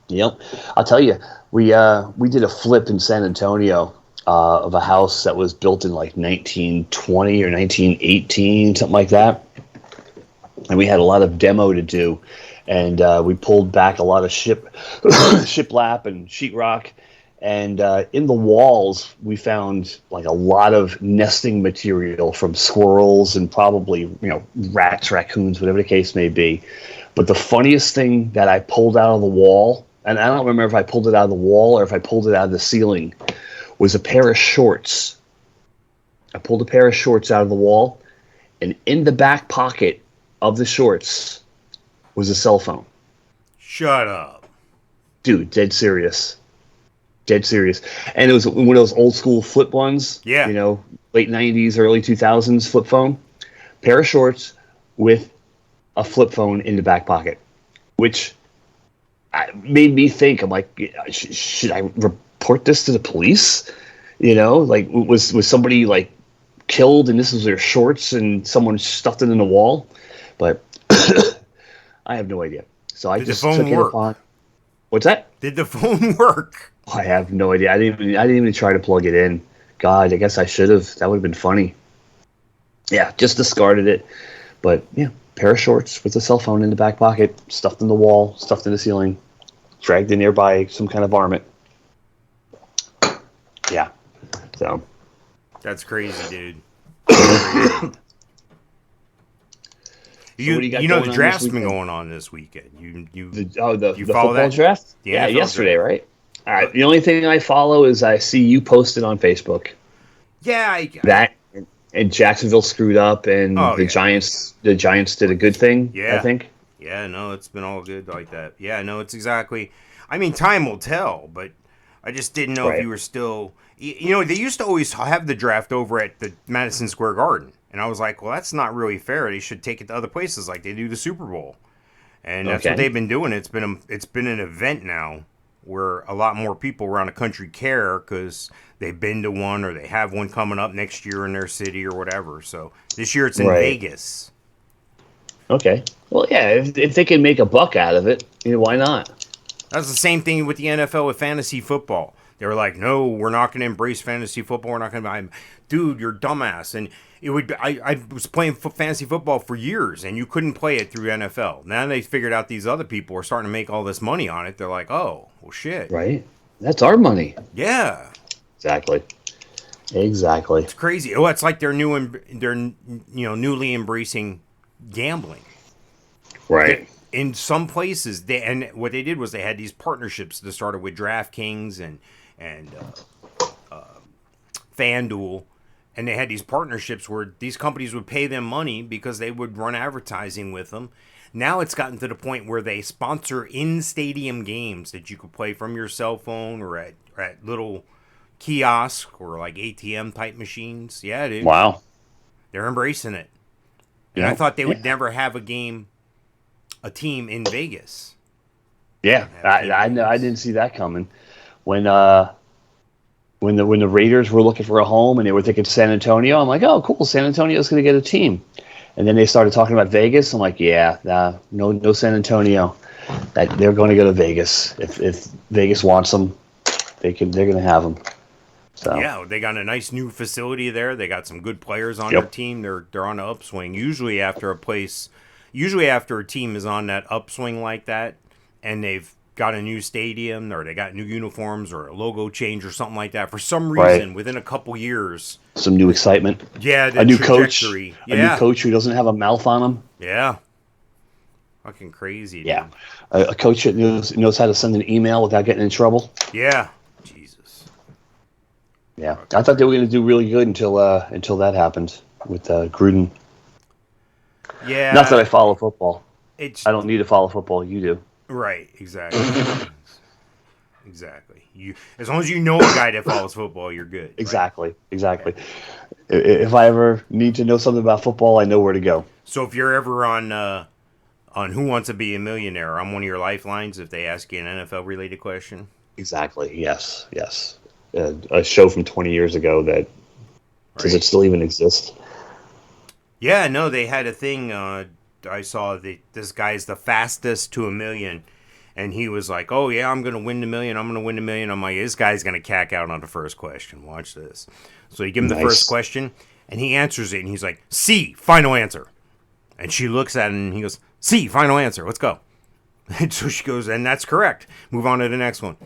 Yep. I'll tell you, we did a flip in San Antonio of a house that was built in like 1920 or 1918, something like that. And we had a lot of demo to do. And we pulled back a lot of shiplap and sheetrock. And in the walls, we found like a lot of nesting material from squirrels and probably, rats, raccoons, whatever the case may be. But the funniest thing that I pulled out of the wall, and I don't remember if I pulled it out of the wall or if I pulled it out of the ceiling, was a pair of shorts. I pulled a pair of shorts out of the wall, and in the back pocket of the shorts was a cell phone. Shut up. Dude, dead serious. Dead serious. And it was one of those old school flip ones. Yeah. Late 90s, early 2000s flip phone. Pair of shorts with a flip phone in the back pocket, which made me think, I'm like, should I report this to the police? Like, was somebody like killed and this was their shorts and someone stuffed it in the wall? But I have no idea. So I just took it upon. What's that? Did the phone work? I have no idea. I didn't even try to plug it in. God, I guess I should have. That would have been funny. Yeah, just discarded it. But yeah, pair of shorts with a cell phone in the back pocket, stuffed in the wall, stuffed in the ceiling, dragged in there by some kind of varmint. Yeah. So. That's crazy, dude. The draft's been going on this weekend. The follow football that draft? The Yeah, NFL yesterday, draft. right? All right. The only thing I follow is I see you posted on Facebook. Yeah, and Jacksonville screwed up, and Giants did a good thing. Yeah, I think. Yeah, no, it's been all good like that. Yeah, no, it's exactly. I mean, time will tell, but I just didn't know if Right. you were still. You know, they used to always have the draft over at the Madison Square Garden, and I was like, well, that's not really fair. They should take it to other places like they do the Super Bowl, and that's what Okay. they've been doing. It's been an event now where a lot more people around the country care because they've been to one or they have one coming up next year in their city or whatever. So this year it's in Right. Vegas. Okay. Well, yeah, if they can make a buck out of it, why not? That's the same thing with the NFL with fantasy football. They were like, no, we're not going to embrace fantasy football. We're not going to. Dude, you're dumbass. And it would. I was playing fantasy football for years, and you couldn't play it through NFL. Now they figured out these other people are starting to make all this money on it. They're like, oh, well, shit. Right? That's our money. Yeah, Exactly. Exactly. it's crazy. Oh, it's like they're newly embracing gambling. Right. In some places, what they did was they had these partnerships that started with DraftKings and FanDuel, and they had these partnerships where these companies would pay them money because they would run advertising with them. Now it's gotten to the point where they sponsor in-stadium games that you could play from your cell phone or at little kiosks or like ATM type machines. Yeah, dude. Wow. They're embracing it. And Yeah. I thought they would never have a team in Vegas. Yeah, I know. I didn't see that coming. When the Raiders were looking for a home and they were thinking San Antonio, I'm like, oh, cool, San Antonio's going to get a team. And then they started talking about Vegas. I'm like, yeah, no San Antonio. They're going to go to Vegas. If Vegas wants them, they're going to have them. So Yeah, they got a nice new facility there. They got some good players on Yep. their team. They're on the upswing. Usually after a team is on that upswing like that, and they've got a new stadium or they got new uniforms or a logo change or something like that, for some reason, Right. within a couple years, some new excitement. yeah, the A new coach. trajectory. A new coach who doesn't have a mouth on him. Yeah, fucking crazy. Dude. Yeah. A coach that knows how to send an email without getting in trouble. Yeah. Jesus. Yeah, I thought they were going to do really good until that happened with Gruden. Yeah. Not that I follow football. It's I don't need to follow football. You do. right. Exactly. Exactly. As long as you know a guy that follows football, you're good. right? Exactly. If I ever need to know something about football, I know where to go. So if you're ever on Who Wants to Be a Millionaire, I'm one of your lifelines if they ask you an NFL related question. Exactly. Yes. A show from 20 years ago that does it still even exist? Yeah, no, they had a thing. I saw this guy's the fastest to $1 million, and he was like, "Oh yeah, I'm gonna win the million. I'm gonna win the million." I'm like, "This guy's gonna cack out on the first question. Watch this." So you give him the Nice. first question, and he answers it, and he's like, "C, final answer." And she looks at him, and he goes, "C, final answer. Let's go." And so she goes, "And that's correct. Move on to the next one."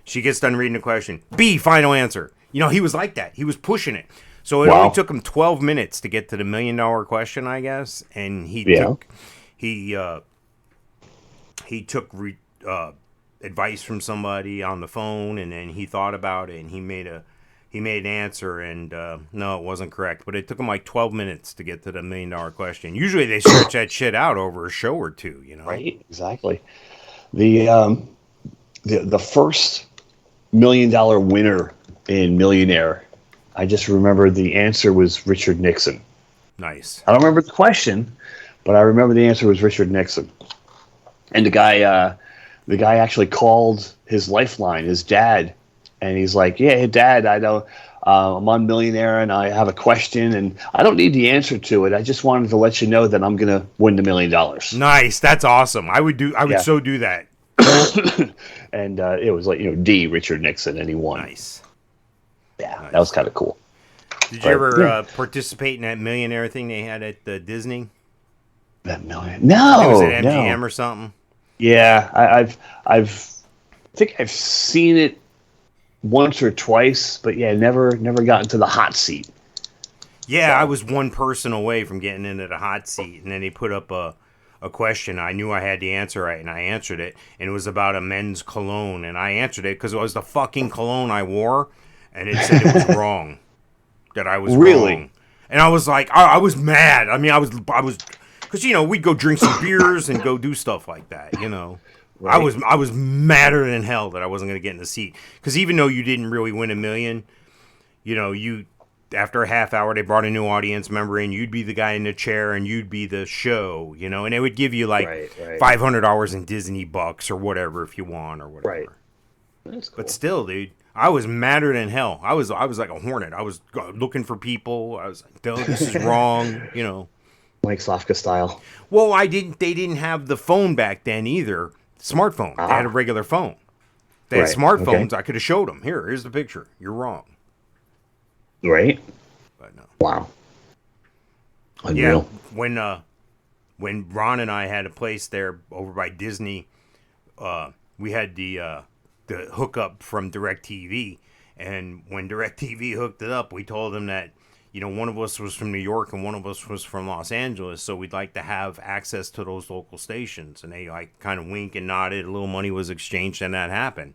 She gets done reading the question. B, final answer. You know, he was like that. He was pushing it. So it Wow. only took him 12 minutes to get to the $1 million question, I guess. And he took advice from somebody on the phone, and then he thought about it, and he made an answer, and no, it wasn't correct. But it took him like 12 minutes to get to the $1 million question. Usually they stretch that shit out over a show or two, you know? Right. Exactly. The first $1 million winner in Millionaire, I just remember the answer was Richard Nixon. Nice. I don't remember the question, but I remember the answer was Richard Nixon. And the guy actually called his lifeline, his dad, and he's like, "Yeah, hey, Dad, I'm on Millionaire, and I have a question, and I don't need the answer to it. I just wanted to let you know that I'm gonna win the $1 million." Nice. That's awesome. I would Yeah. so do that. And it was like, D, Richard Nixon, and he won. Nice. Yeah, that was kind of cool. Did you But, ever yeah. participate in that Millionaire thing they had at Disney? That million? I think it was No, at MGM no. or something. Yeah, I think I've seen it once or twice, but yeah, never got into the hot seat. Yeah, I was one person away from getting into the hot seat, and then he put up a question. I knew I had the answer right, and I answered it, and it was about a men's cologne, and I answered it because it was the fucking cologne I wore, and it said it was wrong, that I was Really? wrong. And I was like, I was mad. I mean, I was, because, we'd go drink some beers and go do stuff like that, Right. I was madder than hell that I wasn't going to get in the seat, because even though you didn't really win $1 million, you after a half hour they brought a new audience member in. You'd be the guy in the chair, and you'd be the show, and they would give you like $500 in Disney bucks or whatever if you won or whatever. Right. That's cool. But still, dude, I was madder than hell. I was like a hornet. I was looking for people. I was like, "No, this is wrong," Mike Slavka style. Well, they didn't have the phone back then either. Smartphone. They had a regular phone. They had smartphones. Okay. I could have showed them. Here's the picture. You're wrong. Right. But no. Wow. Unreal. Yeah. When Ron and I had a place there over by Disney, we had the hookup from DirecTV, and when DirecTV hooked it up, we told them that one of us was from New York and one of us was from Los Angeles, so we'd like to have access to those local stations. And they like kind of winked and nodded. A little money was exchanged, and that happened.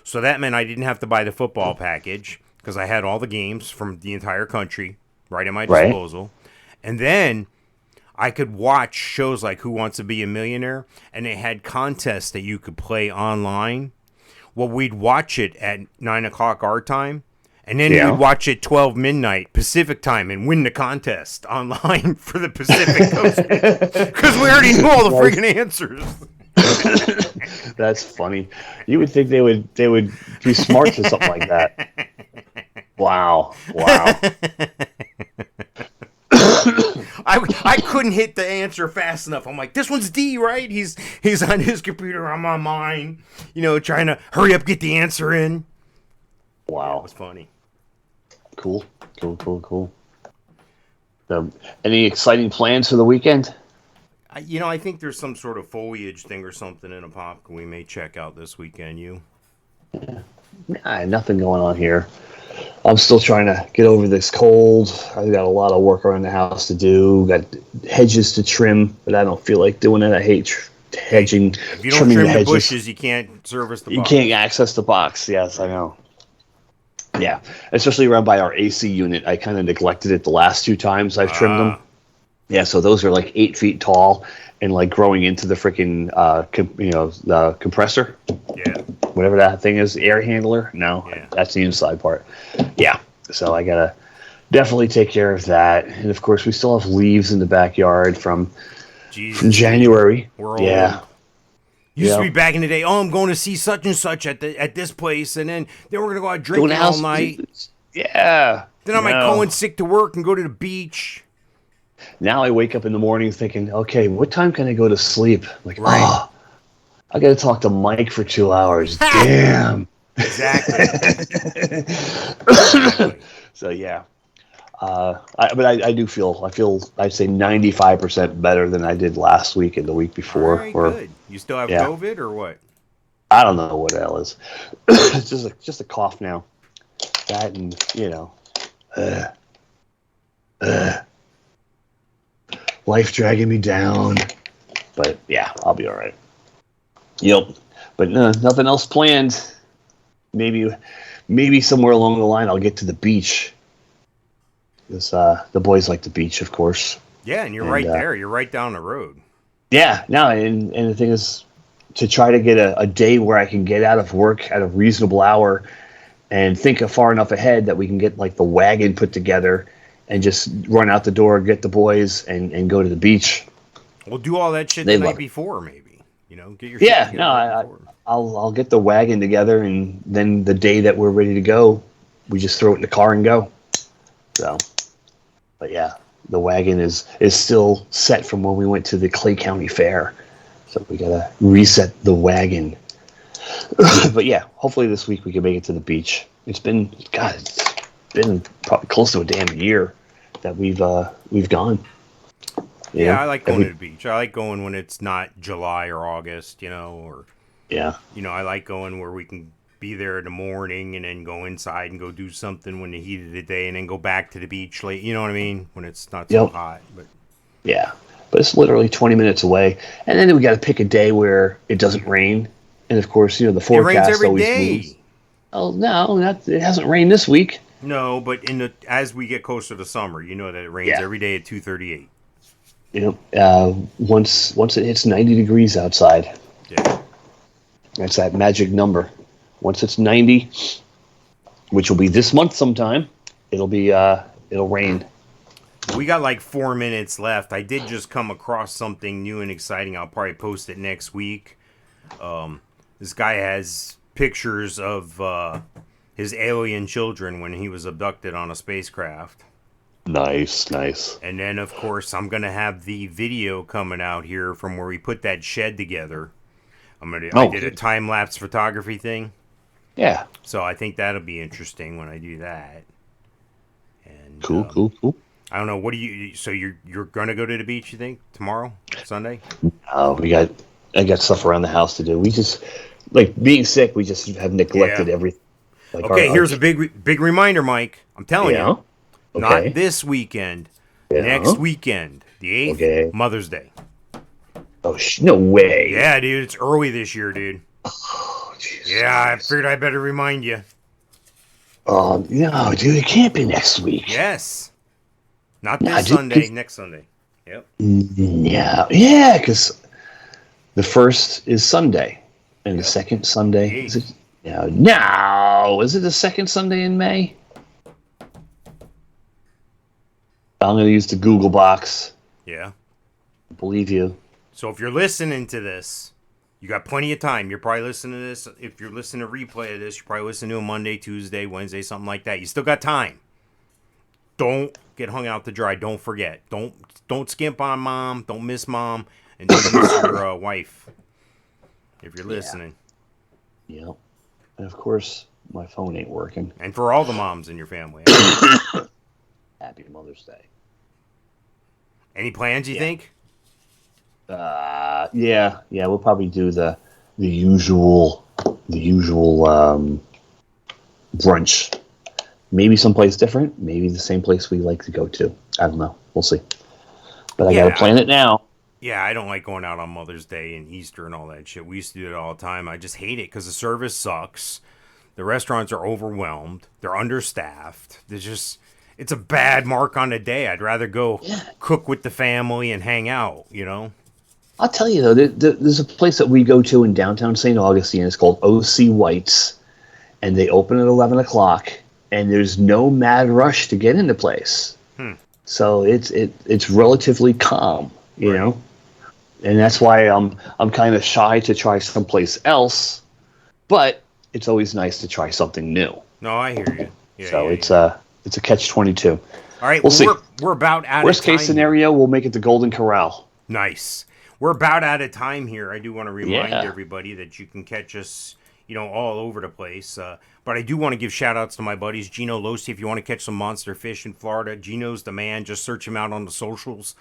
So that meant I didn't have to buy the football package, because I had all the games from the entire country right at my disposal. And then I could watch shows like Who Wants to Be a Millionaire, and they had contests that you could play online. Well, we'd watch it at 9 o'clock our time, and then we'd watch it 12 midnight Pacific time and win the contest online for the Pacific Coast, because we already knew all the freaking answers. That's funny. You would think they would be smart to something like that. Wow. I couldn't hit the answer fast enough. I'm like, this one's D, right? He's on his computer, I'm on mine. Trying to hurry up, get the answer in. Wow. Yeah, it was funny. Cool. Any exciting plans for the weekend? I think there's some sort of foliage thing or something in a pop we may check out this weekend. You? Nah, nothing going on here. I'm still trying to get over this cold. I've got a lot of work around the house to do. Got hedges to trim, but I don't feel like doing it. I hate hedging. If you don't trim the bushes, you can't service the box. You can't access the box. Yes, I know. Yeah, especially around by our AC unit. I kind of neglected it the last 2 times I've trimmed them. Yeah, so those are like 8 feet tall and like growing into the freaking, the compressor. Yeah. Whatever that thing is, air handler. No, that's the inside part. Yeah, so I gotta definitely take care of that. And of course, we still have leaves in the backyard from January. We're old. Used to be back in the day. Oh, I'm going to see such and such at this place, and then we're gonna go out drinking all night. Yeah. Then I might go in sick to work and go to the beach. Now I wake up in the morning thinking, okay, what time can I go to sleep? Like, I got to talk to Mike for 2 hours. Damn. Exactly. So yeah, I do feel I'd say 95% better than I did last week and the week before. All right, good. You still have COVID or what? I don't know what the hell is. It's just a cough now. That and life dragging me down. But yeah, I'll be all right. Yep. But nothing else planned. Maybe somewhere along the line I'll get to the beach. Because the boys like the beach, of course. Yeah, and you're right there. You're right down the road. Yeah, no, and the thing is, to try to get a day where I can get out of work at a reasonable hour and think far enough ahead that we can get like the wagon put together and just run out the door, get the boys, and go to the beach. We'll do all that shit the night before, maybe. Get your shit together. I'll get the wagon together, and then the day that we're ready to go, we just throw it in the car and go. So, but yeah, the wagon is still set from when we went to the Clay County Fair. So we gotta reset the wagon. But yeah, hopefully this week we can make it to the beach. It's been probably close to a damn year that we've gone. Yeah, I like going to the beach. I like going when it's not July or August, or I like going where we can be there in the morning and then go inside and go do something when the heat of the day and then go back to the beach late. You know what I mean? When it's not so hot. But yeah, but it's literally 20 minutes away, and then we got to pick a day where it doesn't rain. And of course, the forecast rains every always day. moves. Oh no, it hasn't rained this week. No, but as we get closer to summer, that it rains every day at 2:38. Once it hits 90 degrees outside. Yeah. That's that magic number. Once it's 90, which will be this month sometime, it'll rain. We got like 4 minutes left. I did just come across something new and exciting. I'll probably post it next week. This guy has pictures of his alien children when he was abducted on a spacecraft. Nice. And then, of course, I'm going to have the video coming out here from where we put that shed together. I did a time-lapse photography thing. Yeah. So I think that'll be interesting when I do that. And Cool. I don't know. What do you? So you're going to go to the beach? You think tomorrow, Sunday? I got stuff around the house to do. We just being sick. We just have neglected everything. Okay, here's a big reminder, Mike. I'm telling you. Okay. Not this weekend. Yeah. Next weekend, the 8th, Okay. Mother's Day. Oh, no way. Yeah, dude, it's early this year, dude. Oh, Jesus. Yeah, I figured I better remind you. No, dude, it can't be next week. Yes. Not this Sunday, next Sunday. Yep. Yeah, because the first is Sunday, and the second Sunday is it? No, is it the second Sunday in May? I'm going to use the Google box. Yeah. Believe you. So if you're listening to this, you got plenty of time. You're probably listening to this. If you're listening to replay of this, you're probably listening to a Monday, Tuesday, Wednesday, something like that. You still got time. Don't get hung out to dry. Don't forget. Don't skimp on mom. Don't miss mom. And don't miss your wife. If you're listening. Yeah. And of course, my phone ain't working. And for all the moms in your family. Happy Mother's Day. Any plans, you think? Yeah. We'll probably do the usual brunch. Maybe someplace different. Maybe the same place we like to go to. I don't know. We'll see. But I got to plan it now. Yeah, I don't like going out on Mother's Day and Easter and all that shit. We used to do it all the time. I just hate it because the service sucks. The restaurants are overwhelmed. They're understaffed. It's a bad mark on the day. I'd rather go cook with the family and hang out, you know? I'll tell you, though, there's a place that we go to in downtown St. Augustine. It's called O.C. White's, and they open at 11 o'clock, and there's no mad rush to get in the place. So it's relatively calm, you know? And that's why I'm kind of shy to try someplace else, but it's always nice to try something new. No, I hear you. Yeah, so it's a catch-22. All right, we'll see. We're about out of time. Worst case scenario, we'll make it to Golden Corral. Nice. We're about out of time here. I do want to remind everybody that you can catch us, all over the place. But I do want to give shout-outs to my buddies. Gino Losi, if you want to catch some monster fish in Florida, Gino's the man. Just search him out on the socials.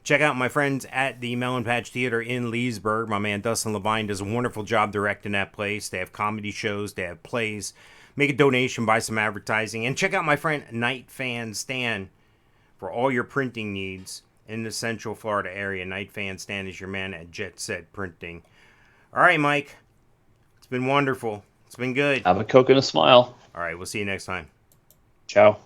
Check out my friends at the Melon Patch Theater in Leesburg. My man Dustin Levine does a wonderful job directing that place. They have comedy shows. They have plays. Make a donation, buy some advertising. And check out my friend Night Fan Stan for all your printing needs in the Central Florida area. Night Fan Stan is your man at Jet Set Printing. All right, Mike. It's been wonderful. It's been good. Have a Coke and a smile. All right, we'll see you next time. Ciao.